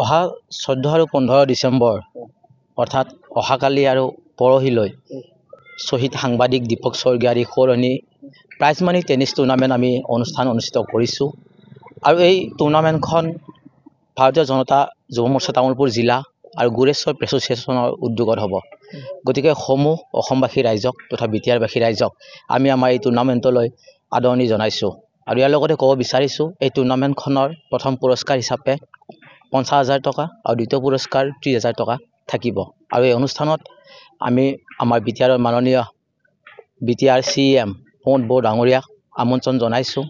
অহা 14 আৰু 15 ডিচেম্বৰ অৰ্থাৎ অহাকালি আৰু পৰহিলৈ শ্বহীদ সাংবাদিক দীপক স্বৰ্গীয়াৰী সোঁৱৰণী প্ৰাইজ মানি টেনিছ টুৰ্ণামেণ্ট আমি অনুষ্ঠান অনুষ্ঠিত কৰিছোঁ আৰু এই টুৰ্ণামেণ্টখন ভাৰতীয় জনতা যুৱ মৰ্চা তামোলপুৰ জিলা আৰু গুৰেশ্বৰ প্ৰেছ এছ'চিয়েশ্যনৰ উদ্যোগত হ'ব। গতিকে সমূহ অসমবাসী ৰাইজক তথা বিটিআৰবাসী ৰাইজক আমি আমাৰ এই টুৰ্ণামেণ্টলৈ আদৰণি জনাইছোঁ আৰু ইয়াৰ লগতে ক'ব বিচাৰিছোঁ এই টুৰ্ণামেণ্টখনৰ প্ৰথম পুৰস্কাৰ হিচাপে 50,000 টকা আৰু দ্বিতীয় পুৰস্কাৰ 30,000 টকা থাকিব আৰু এই অনুষ্ঠানত আমি আমাৰ বিটিআৰৰ মাননীয় বিটিআৰ CM প্ৰমোদ বড়ো ডাঙৰীয়াক আমন্ত্ৰণ জনাইছোঁ।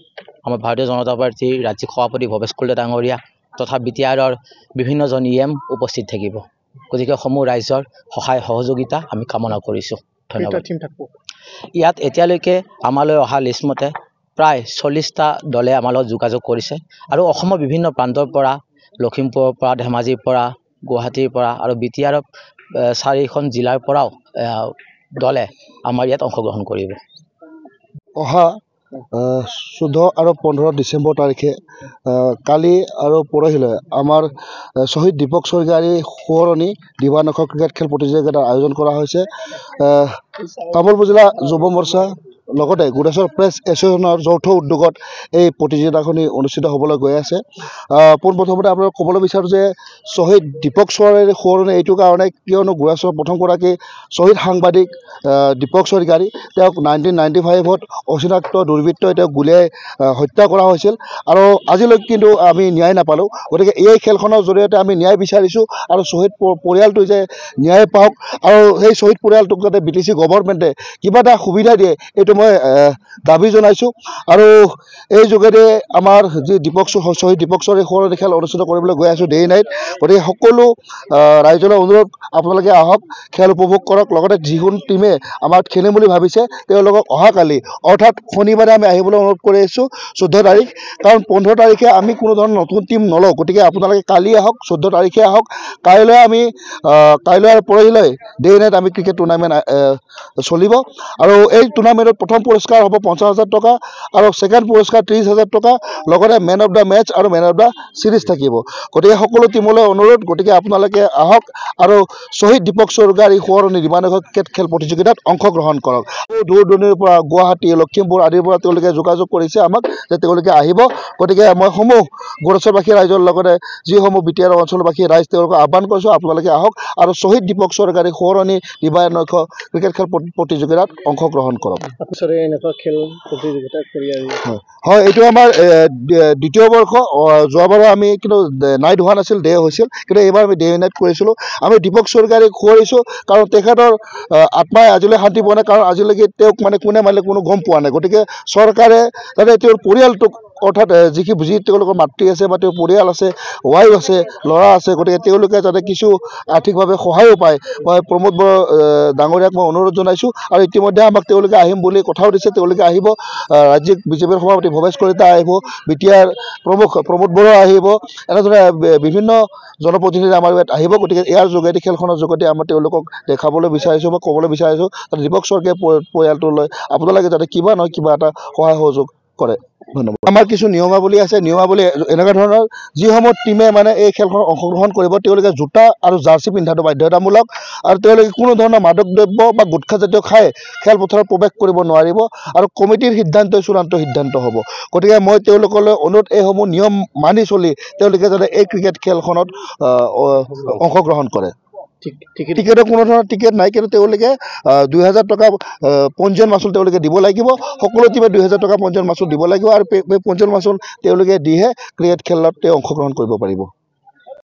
আমাৰ ভাৰতীয় জনতা পাৰ্টীৰ ৰাজ্যিক সভাপতি ভৱেশ কলিতা ডাঙৰীয়া তথা বিটিআৰৰ বিভিন্নজন EM উপস্থিত থাকিব। গতিকে সমূহ ৰাইজৰ সহায় সহযোগিতা আমি কামনা কৰিছোঁ। ধন্যবাদ। ইয়াত এতিয়ালৈকে আমালৈ অহা লিষ্ট মতে প্ৰায় 40টা দলে আমাৰ লগত যোগাযোগ কৰিছে আৰু অসমৰ বিভিন্ন প্ৰান্তৰ পৰা লখিমপুৰৰ পৰা ধেমাজিৰ পৰা গুৱাহাটীৰ পৰা আৰু বিটিআৰৰ 4খন জিলাৰ পৰাও দলে আমাৰ ইয়াত অংশগ্ৰহণ কৰিব। অহা 14 আৰু 15 ডিচেম্বৰ তাৰিখে কালি আৰু পৰহিলৈ আমাৰ শ্বহীদ দীপক স্বৰ্গীয়াৰী সোঁৱৰণী দিবানখৰ ক্ৰিকেট খেল প্ৰতিযোগিতাৰ আয়োজন কৰা হৈছে। তামোলপুৰ জিলা যুৱ মৰ্চা লগতে গুৰেশ্বৰ প্ৰেছ এছ'চিয়েশ্যনৰ যৌথ উদ্যোগত এই প্ৰতিযোগিতাখনি অনুষ্ঠিত হ'বলৈ গৈ আছে। পোনপ্ৰথমতে আপোনাক ক'বলৈ বিচাৰোঁ যে শ্বহীদ দীপক স্বৰ্গীয়াৰী সোঁৱৰণী এইটো কাৰণে কিয়নো গুৰেশ্বৰ প্ৰথমগৰাকী শ্বহীদ সাংবাদিক দীপক স্বৰ্গীয়াৰী তেওঁক 1995ত অচিনাক্ত দুৰ্বৃত্তই তেওঁক গুলীয়াই হত্যা কৰা হৈছিল আৰু আজিলৈকে কিন্তু আমি ন্যায় নাপালোঁ। গতিকে এই খেলখনৰ জৰিয়তে আমি ন্যায় বিচাৰিছোঁ আৰু শ্বহীদ পৰিয়ালটো যে ন্যায় পাওক আৰু সেই শ্বহীদ পৰিয়ালটোক যাতে BTC গভৰ্ণমেণ্টে কিবা এটা সুবিধা দিয়ে এইটো মই দাবী জনাইছোঁ আৰু এই যোগেদি আমাৰ যি শ্বহীদ দীপক স্বৰ্গীয়াৰী সোঁৱৰণী খেল অনুষ্ঠিত কৰিবলৈ গৈ আছোঁ ডে নাইট। গতিকে সকলো ৰাইজলৈ অনুৰোধ আপোনালোকে আহক, খেল উপভোগ কৰক। লগতে যিকোনো টীমে আমাক খেলিম বুলি ভাবিছে তেওঁলোকক অহাকালি অৰ্থাৎ শনিবাৰে আমি আহিবলৈ অনুৰোধ কৰি আছোঁ 14 তাৰিখ, কাৰণ 15 তাৰিখে আমি কোনো ধৰণৰ নতুন টীম নলওঁ। গতিকে আপোনালোকে কালি আহক, 14 তাৰিখে আহক। কাইলৈ আৰু পৰহিলৈ ডে নাইট আমি ক্ৰিকেট টুৰ্ণামেণ্ট চলিব আৰু এই টুৰ্ণামেণ্টত প্ৰথম পুৰস্কাৰ হ'ব 50,000 টকা আৰু ছেকেণ্ড পুৰস্কাৰ 30,000 টকা, লগতে মেন অফ দ্য মেচ আৰু মেন অফ দ্য চিৰিজ থাকিব। গতিকে সকলো টীমলৈ অনুৰোধ, গতিকে আপোনালোকে আহক আৰু শ্বহীদ দীপক স্বৰ্গীয়াৰী সোঁৱৰণী দিবানখৰ ক্ৰিকেট খেল প্ৰতিযোগিতাত অংশগ্ৰহণ কৰক। দূৰ দূৰণিৰ পৰা গুৱাহাটী, লখিমপুৰ আদিৰ পৰা তেওঁলোকে যোগাযোগ কৰিছে আমাক যে তেওঁলোকে আহিব। গতিকে মই সমূহ গুৰেশ্বৰবাসী ৰাইজৰ লগতে যিসমূহ বিটিআৰ অঞ্চলবাসী ৰাইজ তেওঁলোকক আহ্বান কৰিছোঁ আপোনালোকে আহক আৰু শ্বহীদ দীপক স্বৰ্গীয়াৰী সোঁৱৰণী দিবানখৰ ক্ৰিকেট খেল প্ৰতিযোগিতাত অংশগ্ৰহণ কৰক। হয়, এইটো আমাৰ দ্বিতীয় বৰ্ষ। যোৱাবাৰো আমি কিন্তু নাইট হোৱা নাছিল, ডে হৈছিল, কিন্তু এইবাৰ আমি ডে নাইট কৰিছিলোঁ। আমি দীপক স্বৰ্গীয়াৰীক সোঁৱৰিছোঁ কাৰণ তেখেতৰ আত্মাই আজিলৈ শান্তি পোৱা নাই, কাৰণ আজিলৈকে তেওঁক কোনে মাৰিলে কোনো গম পোৱা নাই। গতিকে চৰকাৰে যাতে তেওঁৰ পৰিয়ালটোক অৰ্থাৎ যি তেওঁলোকৰ মাতৃ আছে বা তেওঁৰ পৰিয়াল আছে, ৱাইফ আছে, ল'ৰা আছে, গতিকে তেওঁলোকে যাতে কিছু আৰ্থিকভাৱে সহায়ো পায়। মই প্ৰমোদ বড়ো ডাঙৰীয়াক মই অনুৰোধ জনাইছোঁ আৰু ইতিমধ্যে আমাক তেওঁলোকে আহিম বুলি কথাও দিছে। তেওঁলোকে আহিব, ৰাজ্যিক বিজেপিৰ সভাপতি ভৱেশ কলিতা আহিব, বিটিআৰ প্ৰমুখ প্ৰমোদ বড়ো আহিব, এনেদৰে বিভিন্ন জনপ্ৰতিনিধি আমাৰ ইয়াত আহিব। গতিকে ইয়াৰ যোগেদি খেলখনৰ যোগেদি আমাৰ তেওঁলোকক দেখাবলৈ বিচাৰিছোঁ বা ক'বলৈ বিচাৰিছোঁ দীপক স্বৰ্গীয়াৰী পৰিয়ালটোলৈ আপোনালোকে যাতে কিবা নহয় কিবা এটা সহায় সহযোগ কৰে। ধন্যবাদ। আমাৰ কিছু নিয়মাৱলী আছে। নিয়মাৱলী এনেকুৱা ধৰণৰ, যিসমূহ টীমে এই খেলখনত অংশগ্ৰহণ কৰিব তেওঁলোকে জোতা আৰু জাৰ্চি পিন্ধাটো বাধ্যতামূলক আৰু তেওঁলোকে কোনো ধৰণৰ মাদক দ্ৰব্য বা গুটখাজাতীয় খাই খেলপথাৰত প্ৰৱেশ কৰিব নোৱাৰিব আৰু কমিটিৰ সিদ্ধান্তই চূড়ান্ত সিদ্ধান্ত হ'ব। গতিকে মই তেওঁলোকলৈ অনুৰোধ, এইসমূহ নিয়ম মানি চলি তেওঁলোকে যাতে এই ক্ৰিকেট খেলখনত অংশগ্ৰহণ কৰে। টিকেটৰ কোনো ধৰণৰ টিকেট নাই, কিন্তু তেওঁলোকে 2,000 টকা পঞ্জীয়ন মাচুল তেওঁলোকে দিব লাগিব। সকলো টীমে 2,000 টকা পঞ্জীয়ন মাচুল দিব লাগিব আৰু পঞ্জীয়ন মাচুল তেওঁলোকে দিহে ক্ৰিকেট খেলত অংশগ্ৰহণ কৰিব পাৰিব।